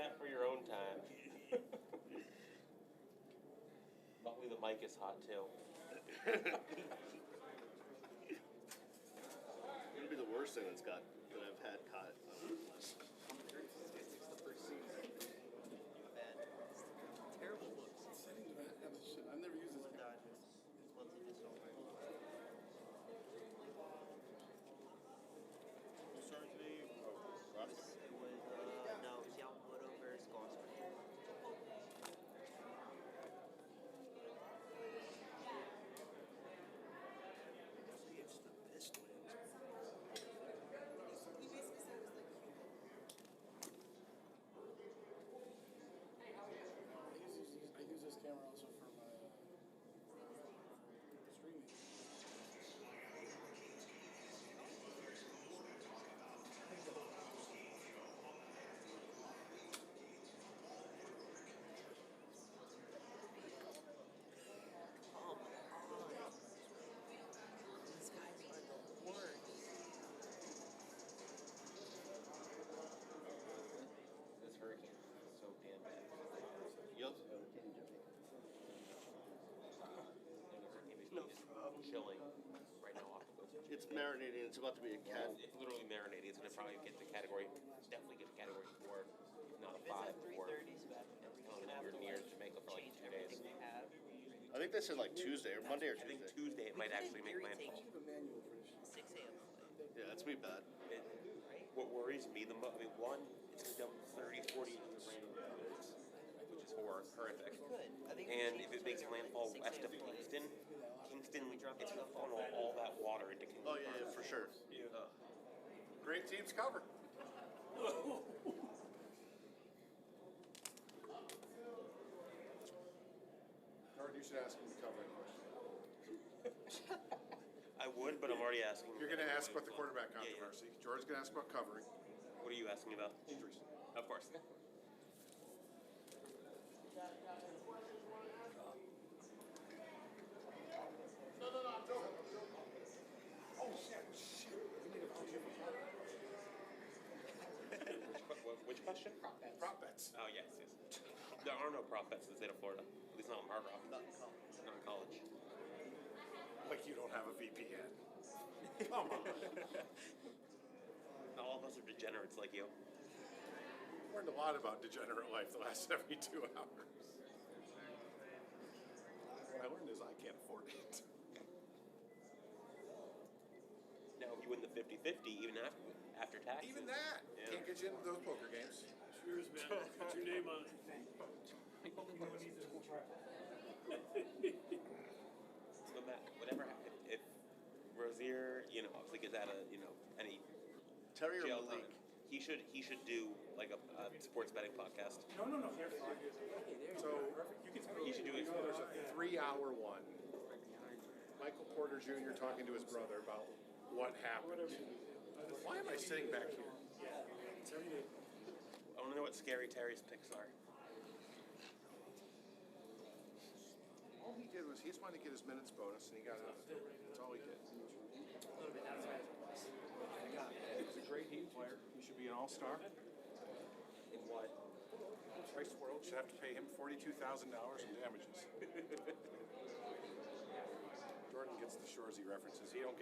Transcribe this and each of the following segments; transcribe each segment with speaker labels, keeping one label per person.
Speaker 1: that for your own time. Luckily the mic is hot too.
Speaker 2: It's gonna be the worst thing that I've had caught on this.
Speaker 3: It's the first season. Bad. Terrible looks.
Speaker 4: I've never used this.
Speaker 2: Who started today? Oh, Russ?
Speaker 3: It was, no, it was Yamamoto versus Gosper.
Speaker 2: It's the Pistons.
Speaker 4: I use this camera also for my streaming.
Speaker 3: These guys are the worst.
Speaker 1: This hurricane is so damn bad.
Speaker 2: Yep.
Speaker 1: No, it's chilling right now off the coast.
Speaker 2: It's marinating. It's about to be a cat.
Speaker 1: It's literally marinating. It's going to probably get to category, definitely get to category 4, if not a
Speaker 3: If it's
Speaker 1: 5
Speaker 3: at
Speaker 1: before.
Speaker 3: 3:30, so that
Speaker 1: We're near Jamaica for like
Speaker 3: change
Speaker 1: 2 days.
Speaker 3: everything they have.
Speaker 2: I think they said like Tuesday or Monday or
Speaker 1: I think
Speaker 2: Tuesday.
Speaker 1: Tuesday it might
Speaker 3: could, in
Speaker 1: actually make
Speaker 3: theory,
Speaker 1: landfall.
Speaker 3: take
Speaker 4: I have a manual for this.
Speaker 3: 6 a.m.
Speaker 2: Yeah, that's gonna be bad.
Speaker 1: What worries me the most, I mean, one, it's going to dump 30, 40 inches of rain, which is horrific.
Speaker 3: I think
Speaker 1: And if it makes landfall west of Kingston, it's going to funnel all that water into Kingston.
Speaker 2: Oh yeah, for sure.
Speaker 1: Yeah.
Speaker 5: Great teams cover. Jordan, you should ask him the covering question.
Speaker 1: I would, but I'm already asking.
Speaker 5: You're going to ask about the quarterback
Speaker 1: Yeah, yeah.
Speaker 5: controversy. Jordan's going to ask about covering.
Speaker 1: What are you asking about?
Speaker 5: Injuries.
Speaker 1: Of course.
Speaker 5: No, I'm joking. Oh, shit. We need a bunch of
Speaker 1: Which question?
Speaker 5: prop bets.
Speaker 1: Oh, yes. There are no prop bets in the state of Florida. At least not in Hard Rock. Not in college.
Speaker 5: Like you don't have a VPN. Come on.
Speaker 1: All of us are degenerates like you.
Speaker 5: Learned a lot about degenerate life the last 72 hours. What I learned is I can't afford it.
Speaker 1: Now, if you win the 50-50, even after taxes.
Speaker 5: Even that
Speaker 1: Yeah.
Speaker 5: can't get you into those poker games.
Speaker 6: Cheers, man. Put your name on it.
Speaker 1: No matter whatever happens, if Rozier, obviously gets out of, any
Speaker 2: Terry or
Speaker 1: jail
Speaker 2: Malik?
Speaker 1: time, he should do like a sports betting podcast.
Speaker 6: No.
Speaker 5: So
Speaker 1: He should do it.
Speaker 5: there's a 3-hour one. Michael Porter Jr. talking to his brother about what happened. Why am I sitting back here?
Speaker 1: I want to know what Scary Terry's picks are.
Speaker 5: All he did was he just wanted to get his minutes bonus, and he got it. That's all he did. He's a great Heat player. He should be an all-star.
Speaker 1: In what?
Speaker 5: Price World should have to pay him $42,000 in damages. Jordan gets the Shoresy references. You don't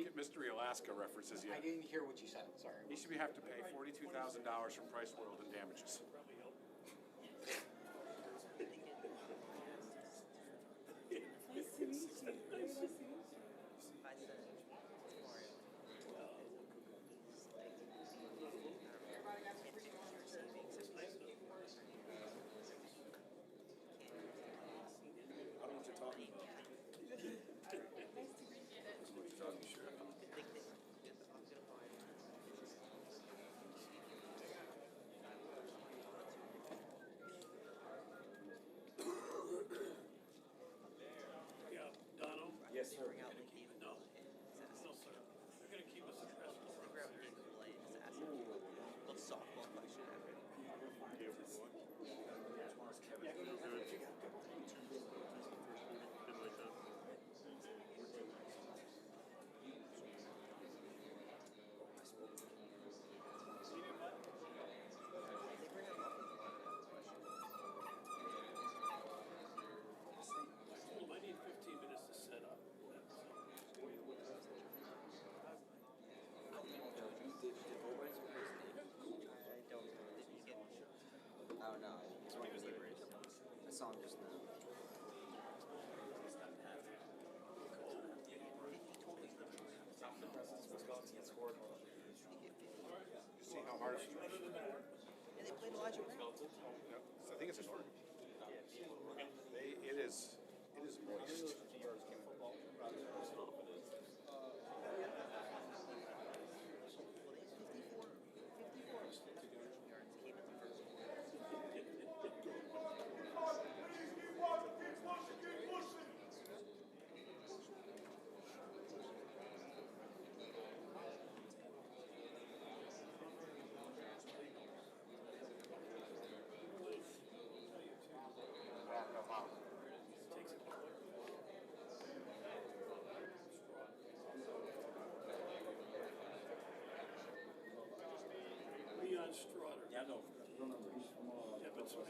Speaker 5: get Mystery Alaska references
Speaker 4: I
Speaker 5: yet.
Speaker 4: didn't hear what you said. Sorry.
Speaker 5: He should have to pay $42,000 from Price World in damages.
Speaker 3: I said Mario.
Speaker 5: I don't know what you're talking about.
Speaker 7: saw him just now.
Speaker 5: See how hard.
Speaker 3: And they played Elijah Brown.
Speaker 5: Yep. I think it's in order. It is moist.
Speaker 6: Leon Strawder.
Speaker 8: Yeah, no, remember, he's from,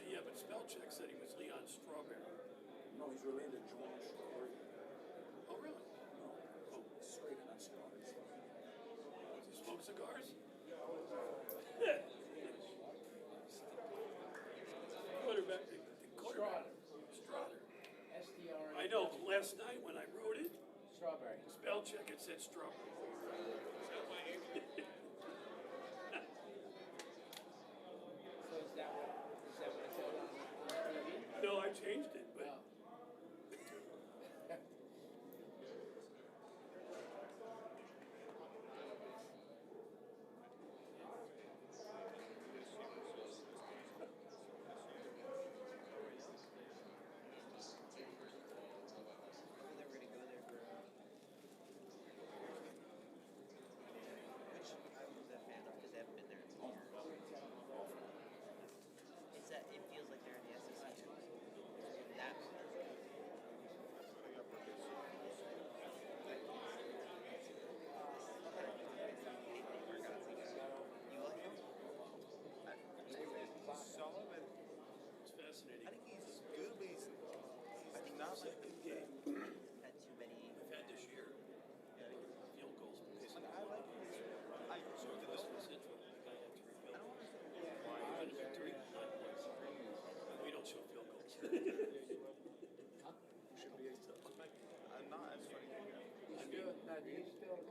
Speaker 6: Yeah, but spell check said he was Leon Strawberry.
Speaker 8: no, he's related to George Strawberry.
Speaker 6: Oh, really?
Speaker 8: No, straight and unspotted.
Speaker 6: Does he smoke cigars? Quarterback. Strawder.
Speaker 4: SDR.
Speaker 6: I know, last night when I wrote it,
Speaker 4: Strawberry.
Speaker 6: spell check, it said Strawberry.
Speaker 4: So is that what it said on TV?
Speaker 6: No, I changed it, but
Speaker 4: Oh.
Speaker 3: They were gonna go there for, which I was a fan of because they haven't been there in a year. It's that it feels like they're in the SEC. That you like him?
Speaker 1: Solid.
Speaker 6: it's fascinating.
Speaker 1: I think he's good, but he's
Speaker 3: I think
Speaker 1: not
Speaker 3: also
Speaker 1: like good game.
Speaker 3: had too many.
Speaker 6: We've had this year. Field goals.
Speaker 1: I like him. I
Speaker 6: So
Speaker 1: so
Speaker 6: this
Speaker 1: this
Speaker 6: was Central. The guy had 3 field
Speaker 1: I don't
Speaker 6: goals.
Speaker 1: understand why.
Speaker 6: Even if it's 3, 9 points. We don't show field goals.
Speaker 2: Should be. I'm not as funny.
Speaker 4: He's good. No, he's still.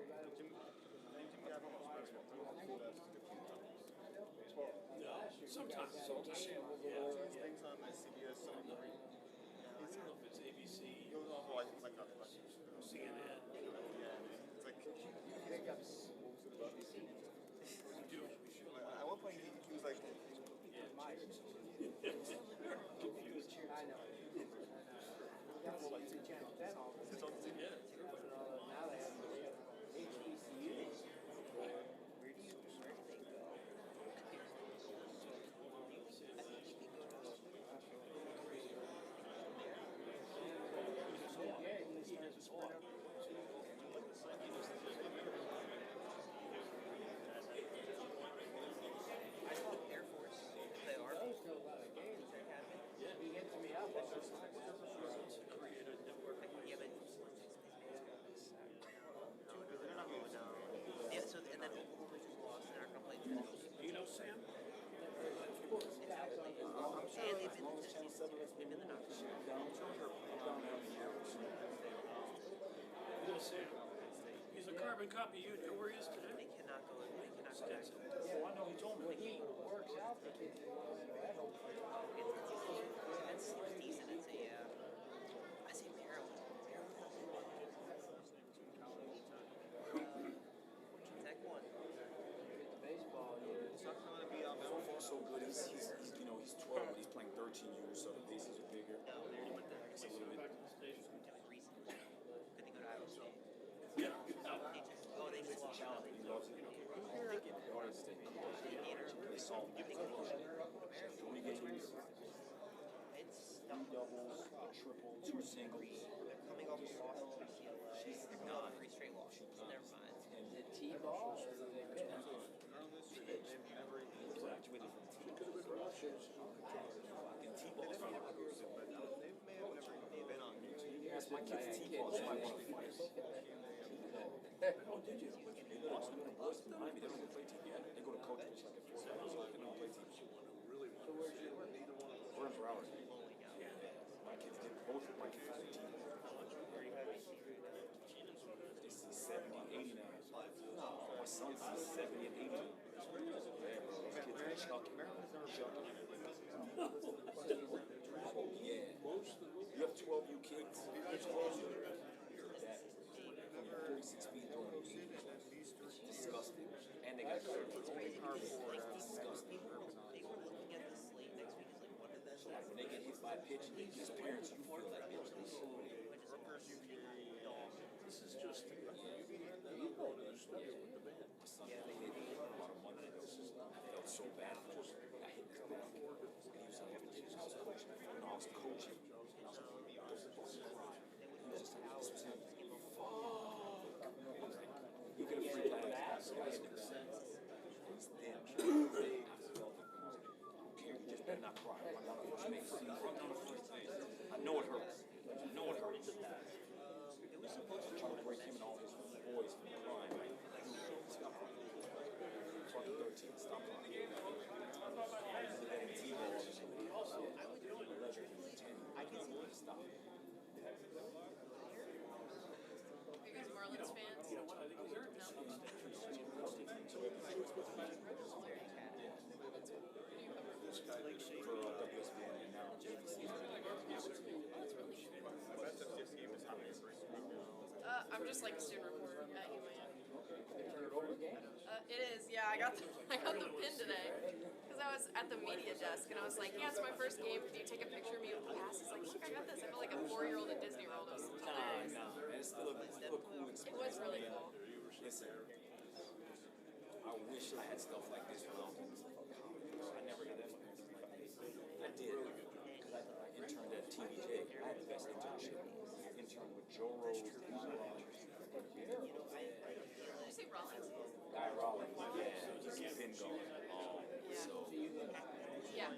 Speaker 6: Sometimes.
Speaker 2: Things on my CBS
Speaker 6: I don't know if it's ABC,
Speaker 2: goes off like
Speaker 6: CNN.
Speaker 2: yeah, it's like
Speaker 4: Pickups.
Speaker 6: Do.
Speaker 2: at one point he was like
Speaker 6: Confused.
Speaker 4: I know. That's like the channel 10 all the time.
Speaker 6: Yeah.
Speaker 4: Now they have HBCUs.
Speaker 3: Where do they go? I think they could go to
Speaker 4: Yeah, he starts to spread out.
Speaker 3: I thought Air Force. They are.
Speaker 4: Those still a lot of games. He hits me up.
Speaker 6: Create a network.
Speaker 3: Yeah, but yeah. So and then Oklahoma just lost and they're gonna play Texas.
Speaker 6: Do you know Sam?
Speaker 3: Exactly. And they've been this season. They've been the knockouts.
Speaker 6: You know Sam? He's a carbon copy. You know where he is today?
Speaker 3: They cannot go. They cannot go back.
Speaker 4: Yeah, I know he told me. When he works out, the kids do well anyway. I hope.
Speaker 3: It's decent. It's a. I say Maryland. Tech won.
Speaker 4: It's baseball.
Speaker 2: it's not going to be on
Speaker 8: So far, so good. He's 12, but he's playing 13 years, so the bases are bigger.
Speaker 3: No, they're with the.
Speaker 8: It's a little bit.
Speaker 6: Back to the station.
Speaker 3: Recently. Could they go to Iowa State?
Speaker 6: Yeah.
Speaker 3: They just lost.
Speaker 8: He loves it. I think in Florida State. They saw him. Three games,
Speaker 3: It's
Speaker 8: 3 doubles, a triple, 2 singles.
Speaker 3: They're coming off a loss to UCLA. They're coming off 3 straight losses. Never mind.
Speaker 8: And
Speaker 4: The T-ball or do they pitch?
Speaker 8: they've never graduated from T-balls. And T-balls from
Speaker 2: been on
Speaker 8: Yes, my kid's T-ball is my one of the finest.
Speaker 6: Oh, did you?
Speaker 8: They lost to the boys in Miami. They don't even play T-ball. They go to coaches like at 4 hours. They don't play T-ball.
Speaker 4: So where's your?
Speaker 8: We're in Broward.
Speaker 3: Bowling out.
Speaker 8: My kids did both of my kids did T-Mobile. They see 70, 80 now. My son sees 70 and 80. Yeah, bro. Those kids are chucking. Chucking. Oh, yeah. You have 12 you kids. That 46 feet throwing it's disgusting. And they got
Speaker 3: It's crazy because
Speaker 8: it's disgusting.
Speaker 3: they were looking at the slate next week. It's like, what is that?
Speaker 8: So like when they get hit by a pitch, as parents, you feel like they're just so
Speaker 6: This is just.
Speaker 8: my son got hit about a month ago. I felt so bad for him. I hit his back. And he was like, I was coaching. When I was coaching, I was like, he was just like, this was him. Fuck. You could have freaked out. It's them. I felt it. I don't care. You just better not cry. Run down the first base. Run down the first base. I know it hurts. I know it hurts. I'm trying to break him and all his boys from crying. Stop crying. Fucking 13. Stop crying. T-ball. I can see it. Stop.
Speaker 7: Are you guys Marlins fans? No.
Speaker 8: For WSBN and now JVC.
Speaker 7: I'm just like a student reporter at UAM. It is, yeah. I got the pin today because I was at the media desk and I was like, "Yeah, it's my first game. Can you take a picture of me with the pass?" He's like, "Look, I got this." I felt like a 4-year-old at Disney World. It was hilarious.
Speaker 8: And it's still a cool experience.
Speaker 7: It was really cool.
Speaker 8: Listen, I wish I had stuff like this when I was in college. I never got that experience like this. I did because I interned at TVJ. I had the best internship. I interned with Joe Rose,
Speaker 7: Did you say Rollins?
Speaker 8: Guy Rollins. Yeah, he's been gone. So
Speaker 7: Yeah.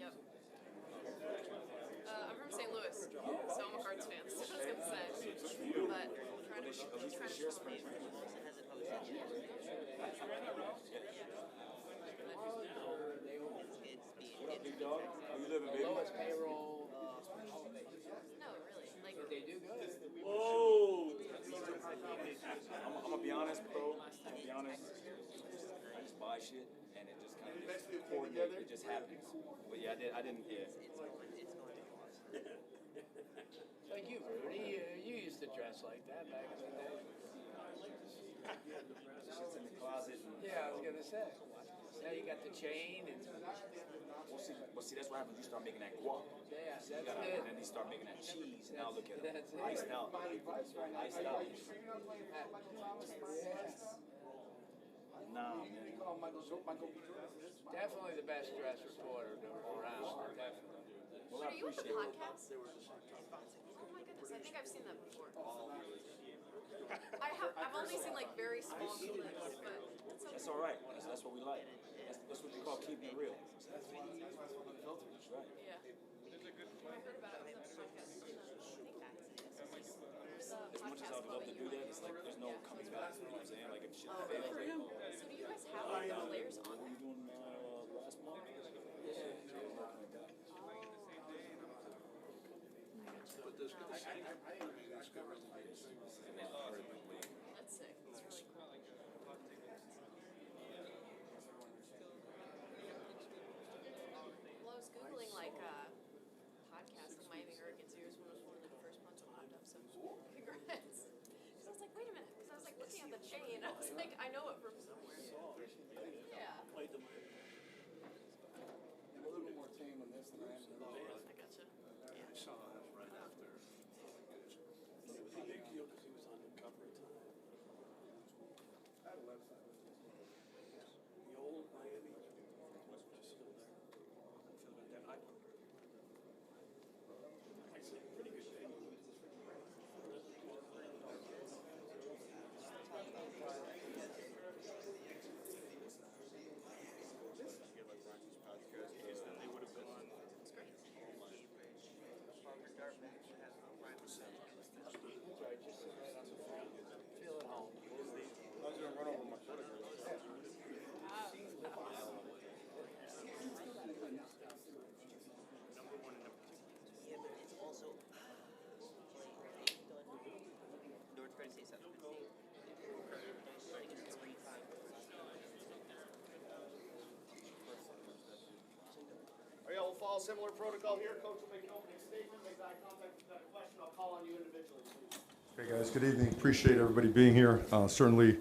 Speaker 7: Yep. I'm from St. Louis, so I'm a Cards fan. So I was gonna say, but trying to
Speaker 8: share spring training. What up, big dog? How you living, baby?
Speaker 4: Lowest payroll.
Speaker 7: No, really. Like,
Speaker 4: They do good.
Speaker 6: Whoa!
Speaker 8: I'm gonna be honest, bro. I'm gonna be honest. I just buy shit, and it just kind of just coordinates. It just happens. But yeah, I didn't. Yeah.
Speaker 4: Like you, Rudy, you used to dress like that back in the day.
Speaker 8: Shit's in the closet. And,
Speaker 4: Yeah, I was gonna say. Now you got the chain and
Speaker 8: well, see, that's what happens. You start making that guac.
Speaker 4: yeah, that's
Speaker 8: You gotta,
Speaker 4: it.
Speaker 8: and then you start making that cheese. Now look at it.
Speaker 4: That's it.
Speaker 8: Iced out. Iced out.
Speaker 4: Yes.
Speaker 8: Nah, man.
Speaker 4: Definitely the best dress reporter around. Definitely.
Speaker 8: Well,
Speaker 7: are
Speaker 8: I
Speaker 7: you on the
Speaker 8: appreciate it.
Speaker 7: podcast? Oh my goodness, I think I've seen that before. I've only seen like very small clips, but it's so
Speaker 8: That's all right. That's what we like. That's what you call keeping it real. That's right.
Speaker 7: yeah. I heard about it on the podcast.
Speaker 8: As much as I would love to do that, it's like there's no coming back. You know what I'm saying? Like if shit fails, like,
Speaker 7: So do you guys have like the players on
Speaker 8: what were
Speaker 7: there?
Speaker 8: you doing last month?
Speaker 7: That's sick. That's really cool. Well, I was googling like podcasts, like Miami Hurricane Series one was one of the first ones that popped up. So congrats. Because I was like, wait a minute. Because I was like looking at the chain. I was like, I know it from somewhere. Yeah.
Speaker 6: Played the Miami.
Speaker 9: A little more tame on this than I am in the
Speaker 7: I gotcha.
Speaker 6: I saw that right after. It was a big deal because he was on the cover of Time.
Speaker 9: I had a website.
Speaker 6: The old Miami was just still there. I feel about that. I say pretty good thing.
Speaker 7: It's great.
Speaker 2: protocol, similar protocol here. Coach will make an opening statement, make eye contact. If you've got a question, I'll call on you individually, please.
Speaker 10: Hey guys, good evening. Appreciate everybody being here. Certainly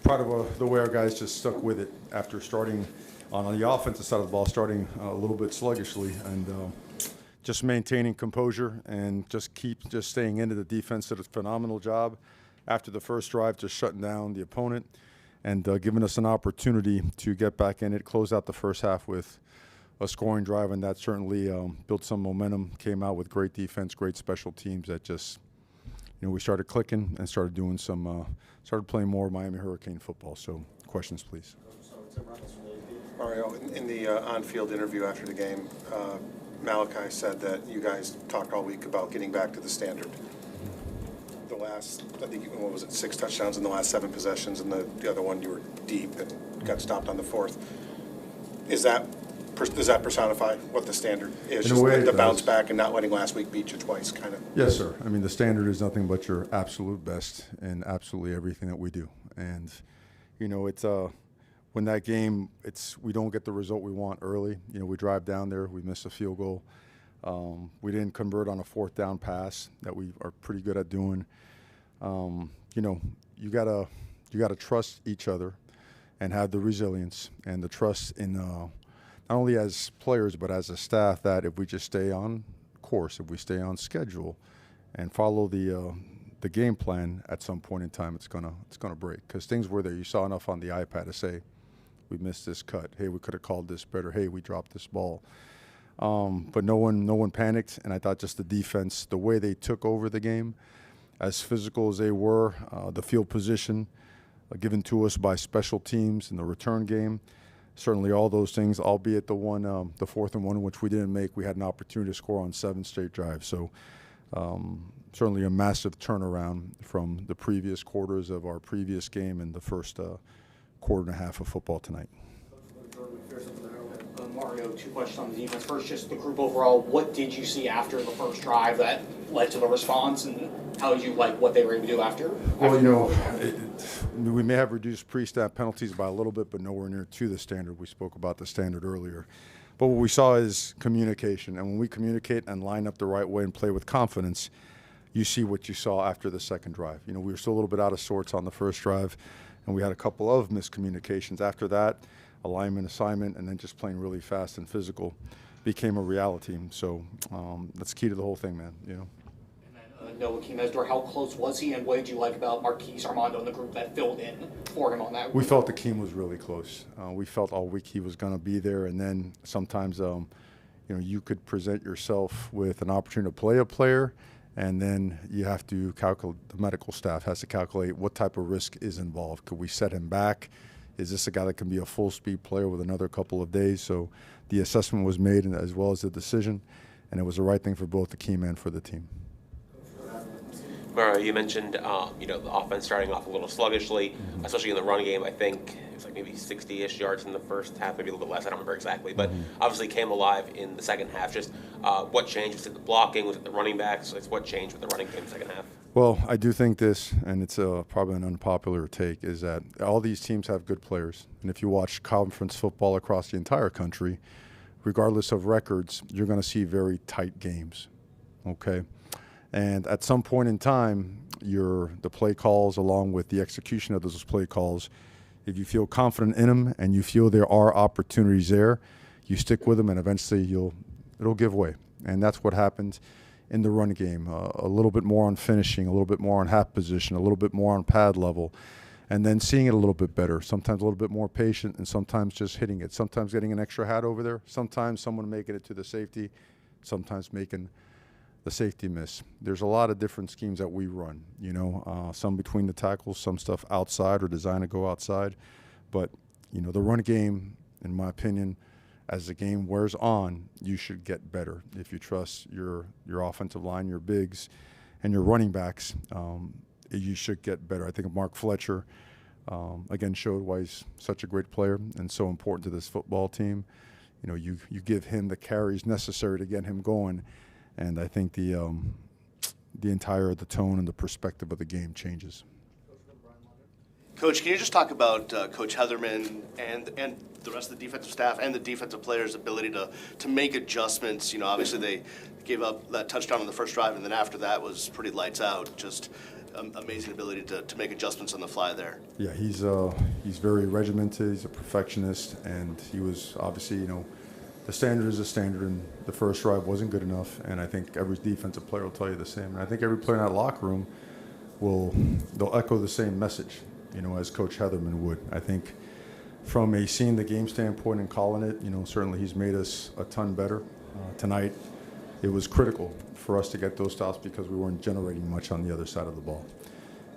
Speaker 10: proud of the way our guys just stuck with it after starting on the offensive side of the ball, starting a little bit sluggishly, and just maintaining composure and just staying into the defense. Did a phenomenal job after the first drive, just shutting down the opponent and giving us an opportunity to get back in it, close out the first half with a scoring drive, and that certainly built some momentum, came out with great defense, great special teams that just, we started clicking and started doing started playing more Miami Hurricane football. So questions, please.
Speaker 11: Mario, in the on-field interview after the game, Malachi said that you guys talked all week about getting back to the standard. The last, I think, what was it, 6 touchdowns in the last 7 possessions, and the other one you were deep and got stopped on the 4th. Does that personify what the standard is?
Speaker 10: In a way,
Speaker 11: the bounce back and not letting last week beat you twice, kind of.
Speaker 10: Yes, sir. I mean, the standard is nothing but your absolute best in absolutely everything that we do. And, it's when that game, we don't get the result we want early. We drive down there, we miss a field goal. We didn't convert on a 4th down pass that we are pretty good at doing. You gotta trust each other and have the resilience and the trust in not only as players but as a staff that if we just stay on course, if we stay on schedule, and follow the game plan, at some point in time it's gonna break, because things were there. You saw enough on the iPad to say, we missed this cut. Hey, we could have called this better. Hey, we dropped this ball. But no one panicked, and I thought just the defense, the way they took over the game, as physical as they were, the field position given to us by special teams in the return game, certainly all those things, albeit the 4th and 1, which we didn't make, we had an opportunity to score on 7 straight drives. So certainly a massive turnaround from the previous quarters of our previous game and the first quarter and a half of football tonight.
Speaker 12: Mario, 2 questions on the defense. First, just the group overall. What did you see after the first drive that led to the response, and how did you like what they were able to do after?
Speaker 10: Well, we may have reduced pre-snap penalties by a little bit, but nowhere near to the standard. We spoke about the standard earlier. But what we saw is communication, and when we communicate and line up the right way and play with confidence, you see what you saw after the second drive. We were still a little bit out of sorts on the first drive, and we had a couple of miscommunications. After that, alignment, assignment, and then just playing really fast and physical became a reality. So that's key to the whole thing, man.
Speaker 12: And then Noah Akeem, how close was he, and what did you like about Marquise Armando and the group that filled in for him on that?
Speaker 10: We felt Akeem was really close. We felt all week he was going to be there, and then sometimes you could present yourself with an opportunity to play a player, and then you have to calculate, the medical staff has to calculate what type of risk is involved. Could we set him back? Is this a guy that can be a full-speed player with another couple of days? So the assessment was made, and as well as the decision, and it was the right thing for both the team and for the team.
Speaker 1: Mario, you mentioned the offense starting off a little sluggishly, especially in the run game. I think it was like maybe 60-ish yards in the first half, maybe a little bit less. I don't remember exactly, but obviously came alive in the second half. Just what changed? Was it the blocking? Was it the running backs? What changed with the running game in the second half?
Speaker 10: Well, I do think this, and it's probably an unpopular take, is that all these teams have good players. And if you watch conference football across the entire country, regardless of records, you're going to see very tight games, okay? And at some point in time, the play calls along with the execution of those play calls, if you feel confident in them and you feel there are opportunities there, you stick with them, and eventually it'll give way. And that's what happened in the run game, a little bit more on finishing, a little bit more on half position, a little bit more on pad level, and then seeing it a little bit better, sometimes a little bit more patient, and sometimes just hitting it, sometimes getting an extra hat over there, sometimes someone making it to the safety, sometimes making the safety miss. There's a lot of different schemes that we run, some between the tackles, some stuff outside or designed to go outside. But, the run game, in my opinion, as the game wears on, you should get better. If you trust your offensive line, your bigs, and your running backs, you should get better. I think Mark Fletcher, again, showed why he's such a great player and so important to this football team. You give him the carries necessary to get him going, and I think the tone and the perspective of the game changes.
Speaker 2: Coach, can you just talk about Coach Heatherman and the rest of the defensive staff and the defensive players' ability to make adjustments? You know, obviously they gave up that touchdown on the first drive, and then after that was pretty lights out. Just amazing ability to make adjustments on the fly there.
Speaker 10: Yeah, he's very regimented. He's a perfectionist, and he was obviously, you know, the standard is a standard, and the first drive wasn't good enough. And I think every defensive player will tell you the same. And I think every player in that locker room they'll echo the same message, you know, as Coach Heatherman would. I think from a seeing the game standpoint and calling it, you know, certainly he's made us a ton better. Tonight, it was critical for us to get those stops because we weren't generating much on the other side of the ball.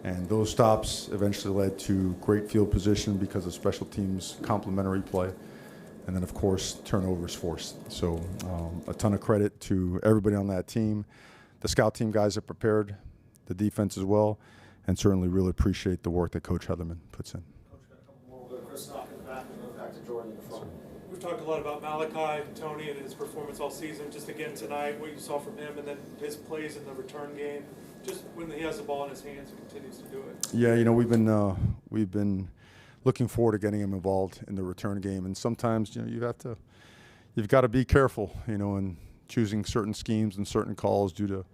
Speaker 10: And those stops eventually led to great field position because of special teams complementary play. And then, of course, turnovers forced. So a ton of credit to everybody on that team. The scout team guys that prepared, the defense as well, and certainly really appreciate the work that Coach Heatherman puts in.
Speaker 2: Coach, got a couple more. We'll go to Chris Stock in the back and go back to Jordan in the front.
Speaker 6: We've talked a lot about Malachi, Tony, and his performance all season. Just again tonight, what you saw from him, and then his plays in the return game. Just when he has the ball in his hands, he continues to do it.
Speaker 10: Yeah, you know, we've been looking forward to getting him involved in the return game, and sometimes, you know, you've got to be careful, you know, in choosing certain schemes and certain calls due to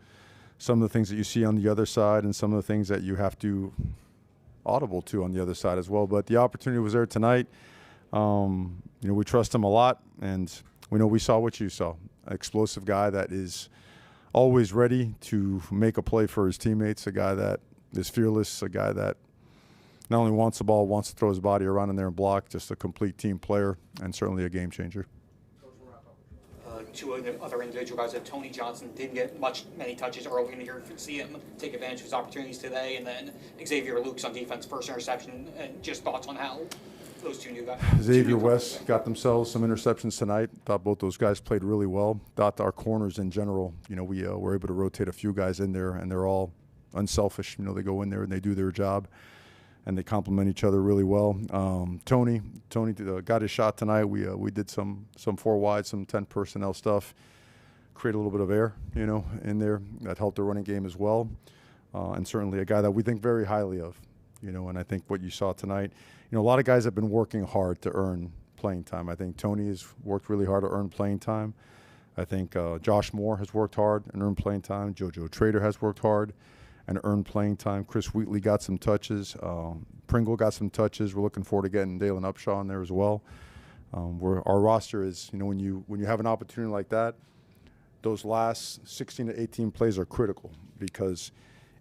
Speaker 10: some of the things that you see on the other side and some of the things that you have to audible to on the other side as well. But the opportunity was there tonight. You know, we trust him a lot, and we know we saw what you saw. An explosive guy that is always ready to make a play for his teammates, a guy that is fearless, a guy that not only wants the ball, wants to throw his body around in there and block, just a complete team player and certainly a game changer.
Speaker 12: Two other individual guys, Tony Johnson didn't get many touches early in the year. See him take advantage of his opportunities today, and then Xavier Luke's on defense, first interception, and just thoughts on how those two new guys.
Speaker 10: Xavier West got themselves some interceptions tonight. Thought both those guys played really well. Thought our corners in general, you know, we were able to rotate a few guys in there, and they're all unselfish. You know, they go in there and they do their job, and they complement each other really well. Tony got his shot tonight. We did some 4 wide, some 10 personnel stuff, create a little bit of air, you know, in there that helped the running game as well, and certainly a guy that we think very highly of, you know. And I think what you saw tonight, you know, a lot of guys have been working hard to earn playing time. I think Tony has worked really hard to earn playing time. I think Josh Moore has worked hard and earned playing time. JoJo Trader has worked hard and earned playing time. Chris Wheatley got some touches. Pringle got some touches. We're looking forward to getting Dalen Upshaw in there as well. Our roster is, you know, when you have an opportunity like that, those last 16 to 18 plays are critical because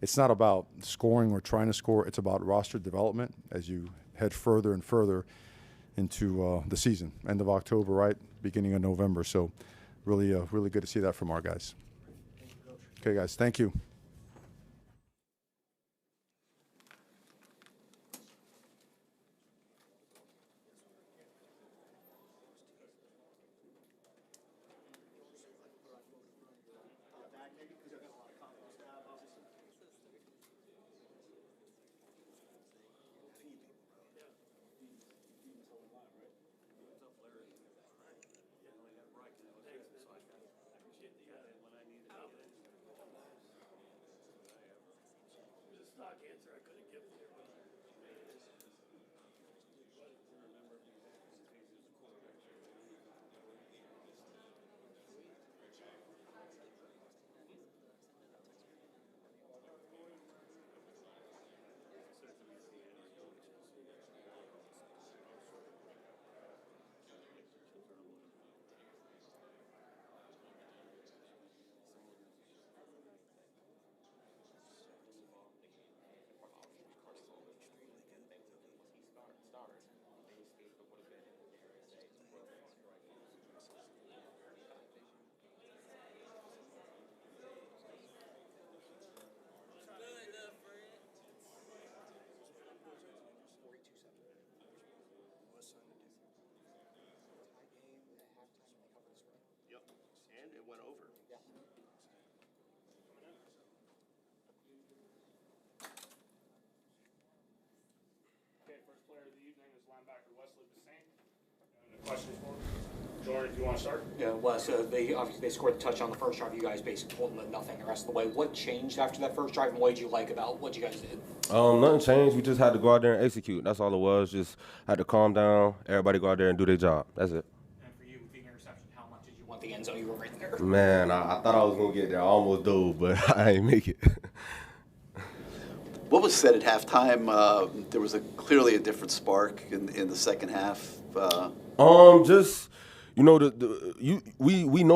Speaker 10: it's not about scoring or trying to score. It's about roster development as you head further and further into the season, end of October, right, beginning of November. So really good to see that from our guys. Okay, guys, thank you.
Speaker 6: Stock answer I couldn't give you.
Speaker 2: First player of the evening is linebacker Wesley Bassane. Any questions for him?
Speaker 5: Jordan, if you want to start.
Speaker 12: Yeah, Wes, they obviously scored the touchdown on the first drive. You guys basically pulled them to nothing the rest of the way. What changed after that first drive, and what did you like about what you guys did?
Speaker 13: Nothing changed. We just had to go out there and execute. That's all it was. Just had to calm down. Everybody go out there and do their job. That's it.
Speaker 12: And for you, with the interception, how much did you want the end zone? You were right there.
Speaker 13: Man, I thought I was gonna get there. I almost dove, but I ain't make it.
Speaker 14: What was said at halftime? There was clearly a different spark in the second half.
Speaker 13: Just we know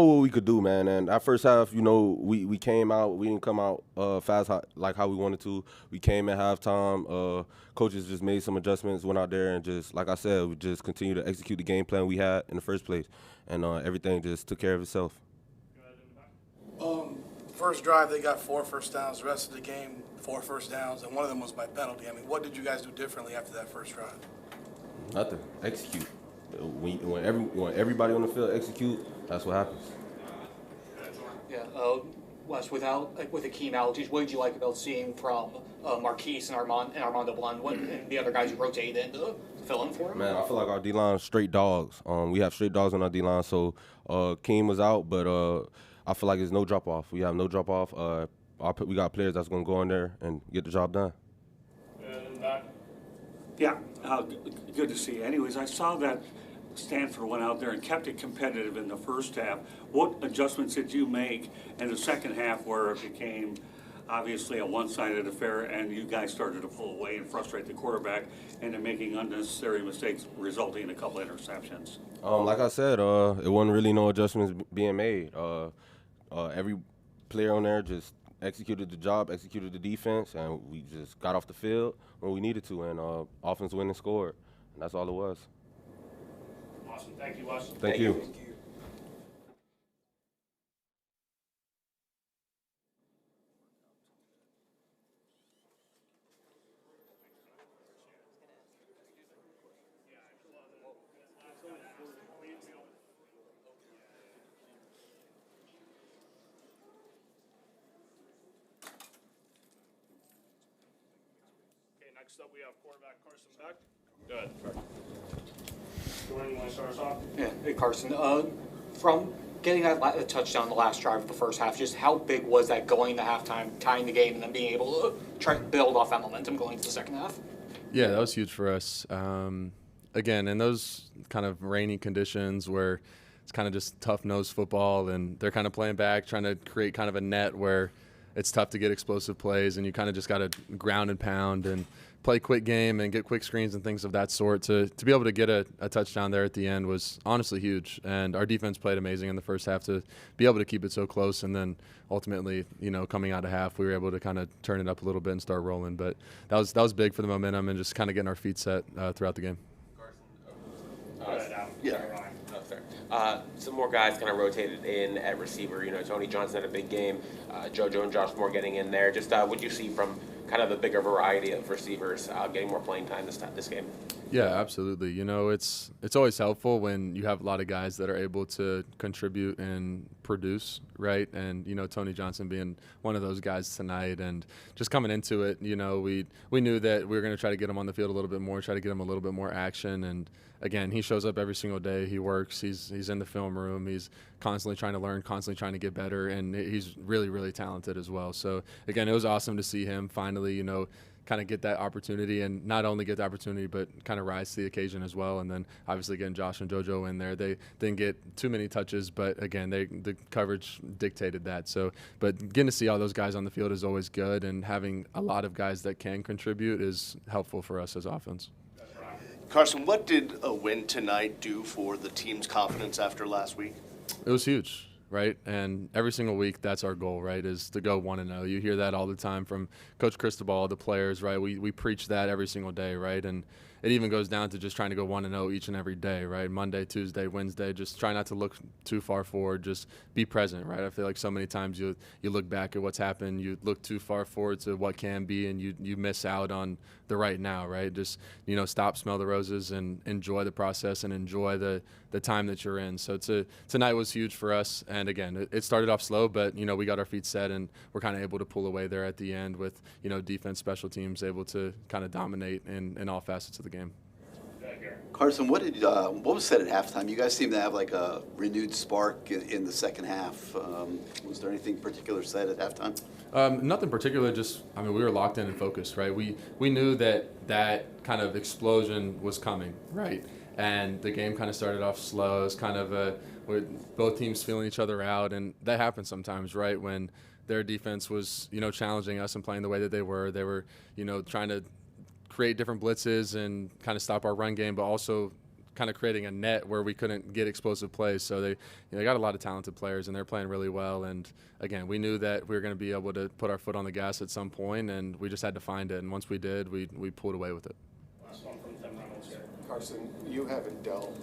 Speaker 13: what we could do, man. And that first half, we came out. We didn't come out fast like how we wanted to. We came at halftime. Coaches just made some adjustments, went out there, and just like I said, we just continued to execute the game plan we had in the first place, and everything just took care of itself.
Speaker 9: First drive, they got 4 first downs. The rest of the game, 4 first downs, and one of them was by penalty. I mean, what did you guys do differently after that first drive?
Speaker 13: Nothing. Execute. When everybody on the field execute, that's what happens.
Speaker 12: Yeah, Wes, with Akeem allergies, what did you like about seeing from Marquise and Armando Blunt and the other guys who rotated in to fill in for him?
Speaker 13: Man, I feel like our D-line straight dogs. We have straight dogs on our D-line, so Akeem was out, but I feel like there's no drop-off. We have no drop-off. We got players that's going to go in there and get the job done.
Speaker 15: Yeah, good to see. Anyways, I saw that Stanford went out there and kept it competitive in the first half. What adjustments did you make in the second half where it became obviously a one-sided affair and you guys started to pull away and frustrate the quarterback into making unnecessary mistakes resulting in a couple interceptions?
Speaker 13: Like I said, it wasn't really no adjustments being made. Every player on there just executed the job, executed the defense, and we just got off the field when we needed to, and offense went and scored. And that's all it was.
Speaker 5: Awesome. Thank you, Wes.
Speaker 13: Thank you.
Speaker 5: Next up, we have quarterback Carson Beck. Good. Jordan, you want to start us off?
Speaker 12: Yeah, hey Carson. From getting that touchdown in the last drive of the first half, just how big was that going to halftime, tying the game, and then being able to try to build off that momentum going into the second half?
Speaker 16: Yeah, that was huge for us. Again, in those kind of rainy conditions where it's kind of just tough-nosed football and they're kind of playing back, trying to create kind of a net where it's tough to get explosive plays, and you kind of just got to ground and pound and play quick game and get quick screens and things of that sort. To be able to get a touchdown there at the end was honestly huge, and our defense played amazing in the first half to be able to keep it so close, and then ultimately, coming out of half, we were able to kind of turn it up a little bit and start rolling. But that was big for the momentum and just kind of getting our feet set throughout the game.
Speaker 1: Some more guys kind of rotated in at receiver. Tony Johnson had a big game. JoJo and Josh Moore getting in there. Just what you see from kind of the bigger variety of receivers getting more playing time this game?
Speaker 16: Yeah, absolutely. It's always helpful when you have a lot of guys that are able to contribute and produce, right? And Tony Johnson being one of those guys tonight, and just coming into it, we knew that we were going to try to get him on the field a little bit more, try to get him a little bit more action. And again, he shows up every single day. He works. He's in the film room. He's constantly trying to learn, constantly trying to get better, and he's really, really talented as well. So again, it was awesome to see him finally, kind of get that opportunity, and not only get the opportunity, but kind of rise to the occasion as well. And then obviously getting Josh and JoJo in there, they didn't get too many touches, but again, the coverage dictated that. So, but getting to see all those guys on the field is always good, and having a lot of guys that can contribute is helpful for us as offense.
Speaker 2: Carson, what did a win tonight do for the team's confidence after last week?
Speaker 16: It was huge, right? And every single week, that's our goal, right, is to go 1-0. You hear that all the time from Coach Cristobal, the players, right? We preach that every single day, right? And it even goes down to just trying to go 1-0 each and every day, right? Monday, Tuesday, Wednesday, just try not to look too far forward. Just be present, right? I feel like so many times you look back at what's happened, you look too far forward to what can be, and you miss out on the right now, right? Just, stop, smell the roses, and enjoy the process and enjoy the time that you're in. So tonight was huge for us. And again, it started off slow, but, we got our feet set, and we're kind of able to pull away there at the end with, defense, special teams able to kind of dominate in all facets of the game.
Speaker 14: Carson, what was said at halftime? You guys seem to have like a renewed spark in the second half. Was there anything particular said at halftime?
Speaker 16: Nothing particular. Just, I mean, we were locked in and focused, right? We knew that kind of explosion was coming, right? And the game kind of started off slow. It was kind of with both teams feeling each other out, and that happens sometimes, right? When their defense was, challenging us and playing the way that they were trying to create different blitzes and kind of stop our run game, but also kind of creating a net where we couldn't get explosive plays. So they got a lot of talented players, and they're playing really well. And again, we knew that we were going to be able to put our foot on the gas at some point, and we just had to find it. And once we did, we pulled away with it.
Speaker 5: Last one from Tim Reynolds here. Carson, you haven't dealt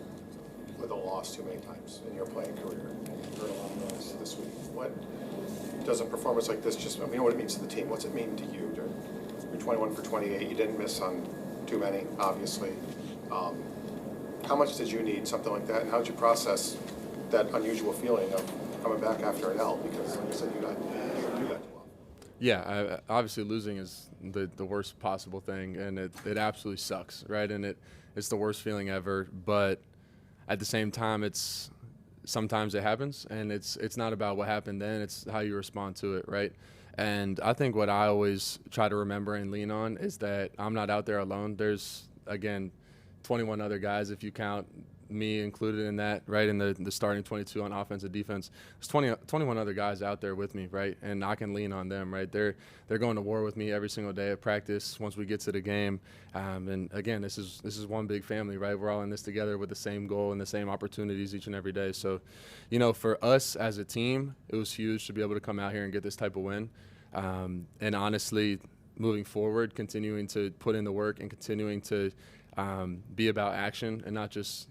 Speaker 5: with a loss too many times in your playing career. You heard a lot of those this week. What does a performance like this just, you know what it means to the team? What's it mean to you? You're 21 for 28. You didn't miss on too many, obviously. How much did you need something like that, and how did you process that unusual feeling of coming back after an L? Because, like you said, you didn't do that too well.
Speaker 16: Yeah, obviously losing is the worst possible thing, and it absolutely sucks, right? And it's the worst feeling ever. But at the same time, sometimes it happens, and it's not about what happened then. It's how you respond to it, right? And I think what I always try to remember and lean on is that I'm not out there alone. There's, again, 21 other guys, if you count me included in that, right, in the starting 22 on offense and defense. There's 21 other guys out there with me, right, and I can lean on them, right. They're going to war with me every single day at practice once we get to the game. And, again, this is one big family, right. We're all in this together with the same goal and the same opportunities each and every day. So, for us as a team, it was huge to be able to come out here and get this type of win. And honestly, moving forward, continuing to put in the work and continuing to be about action and not just,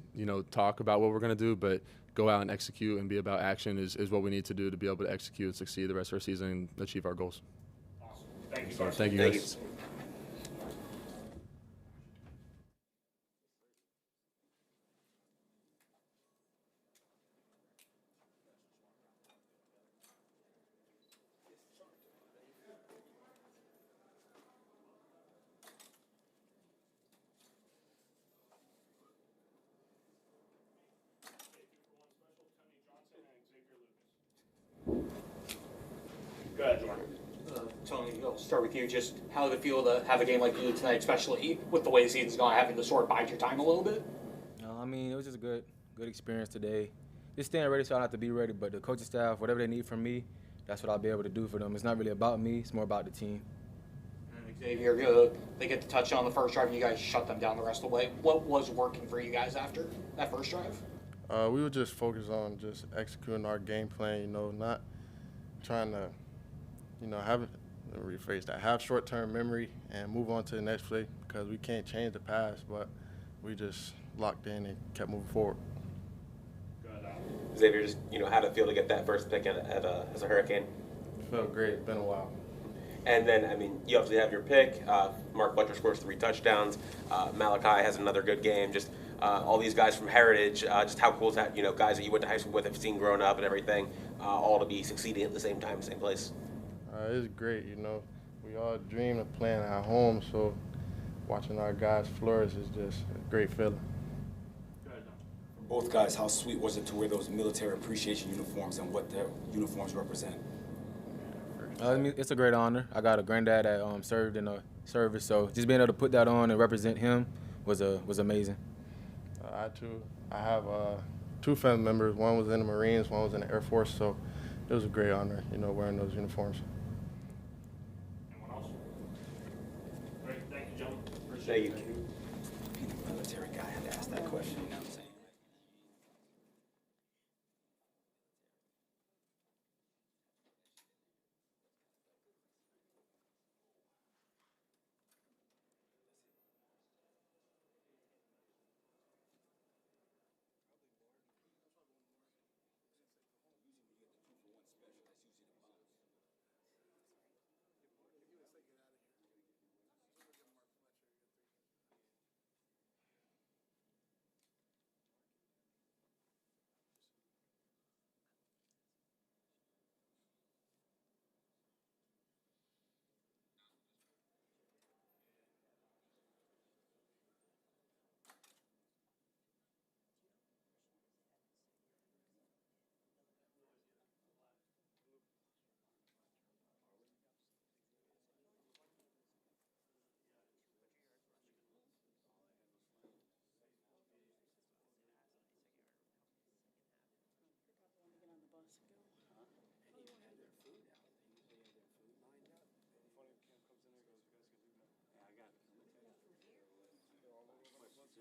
Speaker 16: talk about what we're going to do, but go out and execute and be about action is what we need to do to be able to execute and succeed the rest of our season and achieve our goals.
Speaker 5: Awesome. Thank you,
Speaker 16: So,
Speaker 5: guys.
Speaker 16: thank you, guys.
Speaker 5: Go ahead, Jordan.
Speaker 12: Tony, I'll start with you. Just how did it feel to have a game like you did tonight, especially with the way the season's gone, having to sort of bide your time a little bit?
Speaker 17: I mean, it was just a good experience today. Just staying ready so I don't have to be ready, but the coaching staff, whatever they need from me, that's what I'll be able to do for them. It's not really about me, it's more about the team.
Speaker 12: Xavier, they get the touchdown on the first drive, and you guys shut them down the rest of the way. What was working for you guys after that first drive?
Speaker 18: We were just focused on just executing our game plan, not trying to, have short-term memory and move on to the next play because we can't change the past, but we just locked in and kept moving forward.
Speaker 1: Xavier, just how did it feel to get that first pick as a Hurricane?
Speaker 18: Felt great. It's been a while.
Speaker 1: And then, you obviously have your pick. Mark Fletcher scores 3 touchdowns. Malachi has another good game. Just all these guys from Heritage. Just how cool is that? Guys that you went to high school with, have seen growing up and everything, all to be succeeding at the same time, same place.
Speaker 18: It's great. We all dream of playing at home, so watching our guys flourish is just a great feeling.
Speaker 19: For both guys, how sweet was it to wear those military appreciation uniforms and what their uniforms represent?
Speaker 17: It's a great honor. I got a granddad that served in a service, so just being able to put that on and represent him was amazing.
Speaker 18: I have 2 family members. One was in the Marines, one was in the Air Force, so it was a great honor, wearing those uniforms.
Speaker 5: Anyone else? Great. Thank you, gentlemen.
Speaker 1: Appreciate you.
Speaker 19: Being a military guy, I had to ask that question.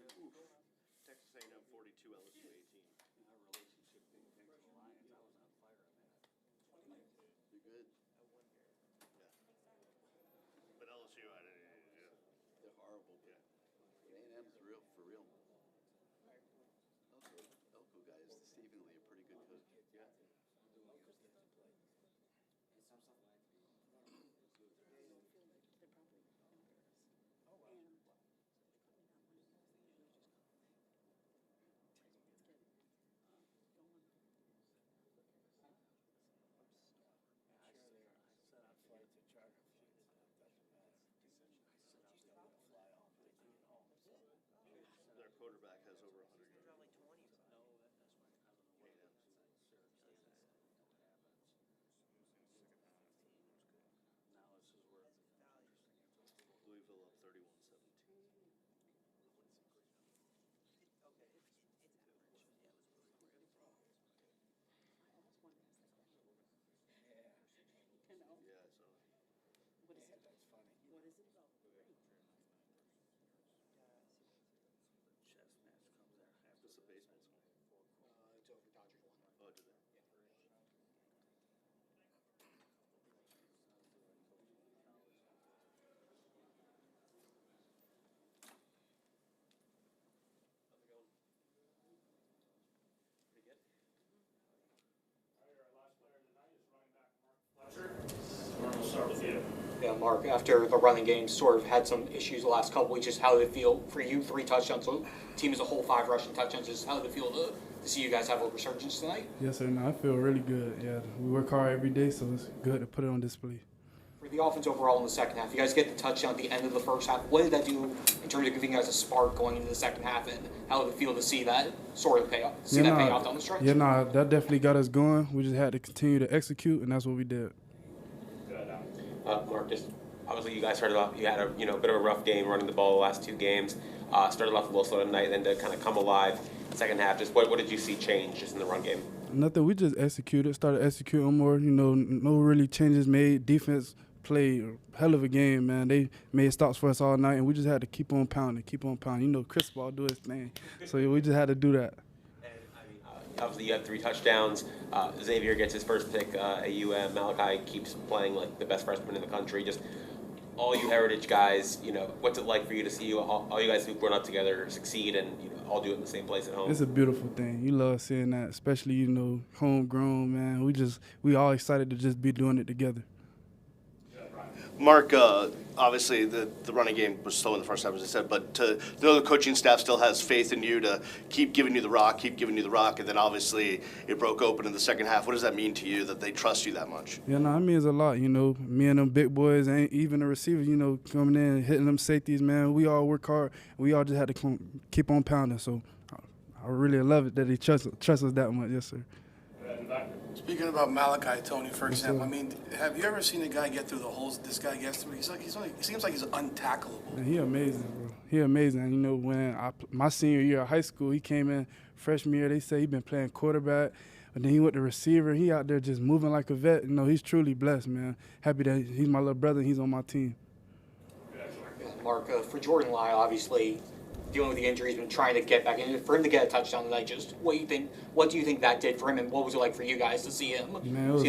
Speaker 2: Texas A&M 42, LSU 18.
Speaker 8: Our relationship being thanks to the Lions, I was on fire on that.
Speaker 14: You're good.
Speaker 2: But LSU, I didn't. Yeah.
Speaker 14: They're horrible. But A&M's real for real. Elko guy is deceivingly a pretty good coach.
Speaker 19: Yeah.
Speaker 2: Their quarterback has over 100 yards. Louisville up 31-17. Yeah, so.
Speaker 4: What is it? That's funny. What is it about?
Speaker 8: Chess match comes there.
Speaker 2: This is a baseball song.
Speaker 12: It's over. Dodgers won.
Speaker 2: Oh, did they? How's it going? Pretty good.
Speaker 6: Our last player tonight is running back Mark Fletcher. We'll start with you.
Speaker 12: Yeah, Mark, after the running game sort of had some issues the last couple weeks, just how did it feel for you? 3 touchdowns, so team as a whole, 5 rushing touchdowns. Just how did it feel to see you guys have a resurgence tonight?
Speaker 20: Yes, sir. No, I feel really good. Yeah, we work hard every day, so it's good to put it on display.
Speaker 12: For the offense overall in the second half, you guys get the touchdown at the end of the first half. What did that do in terms of giving you guys a spark going into the second half, and how did it feel to see that sort of pay off, pay off down the stretch?
Speaker 20: Yeah, that definitely got us going. We just had to continue to execute, and that's what we did.
Speaker 6: Good.
Speaker 1: Mark, just obviously you guys started off. You had a bit of a rough game running the ball the last 2 games. Started off a little slow tonight, then to kind of come alive second half. Just what did you see change just in the run game?
Speaker 20: Nothing. We just executed. Started executing more. No really changes made. Defense played a hell of a game, man. They made stops for us all night, and we just had to keep on pounding. Chris Ball do his thing, so yeah, we just had to do that.
Speaker 1: Obviously, you had 3 touchdowns. Xavier gets his first pick at UM. Malachi keeps playing like the best freshman in the country. Just all you Heritage guys, what's it like for you to see all you guys who've grown up together succeed and all do it in the same place at home?
Speaker 20: It's a beautiful thing. You love seeing that, especially homegrown, man. We all excited to just be doing it together.
Speaker 2: Mark, obviously the running game was slow in the first half, as I said, but to know the coaching staff still has faith in you to keep giving you the rock, and then obviously it broke open in the second half. What does that mean to you that they trust you that much?
Speaker 20: Yeah, no, it means a lot. Me and them big boys, and even the receivers, coming in and hitting them safeties, man. We all work hard. We all just had to keep on pounding. So I really love it that they trust us that much. Yes, sir.
Speaker 9: Speaking about Malachi, Tony, for example, have you ever seen a guy get through the holes this guy gets through? He seems like he's untacklable.
Speaker 20: Man, he amazing, bro. He amazing. When my senior year of high school, he came in freshman year. They say he been playing quarterback, and then he went to receiver. He out there just moving like a vet. He's truly blessed, man. Happy that he's my little brother and he's on my team.
Speaker 12: Mark, for Jordan Lyle, obviously dealing with the injury, he's been trying to get back in. For him to get a touchdown tonight, just what do you think that did for him, and what was it like for you guys to see him?
Speaker 20: Man, it was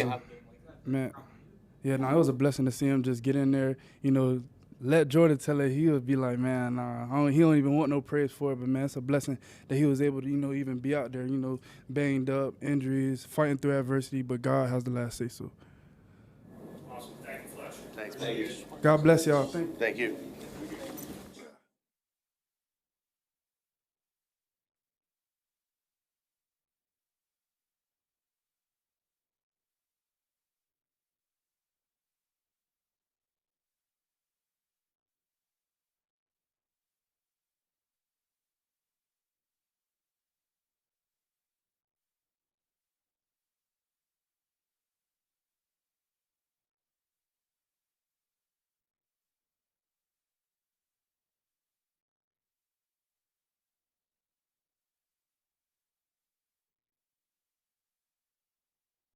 Speaker 20: it was a blessing to see him just get in there. Let Jordan tell it. He would be like, man, he don't even want no praise for it, but man, it's a blessing that he was able to, even be out there, banged up, injuries, fighting through adversity, but God has the last say so.
Speaker 6: Awesome. Thank you, Fletcher.
Speaker 2: Thanks.
Speaker 20: God bless y'all.
Speaker 2: Thank you.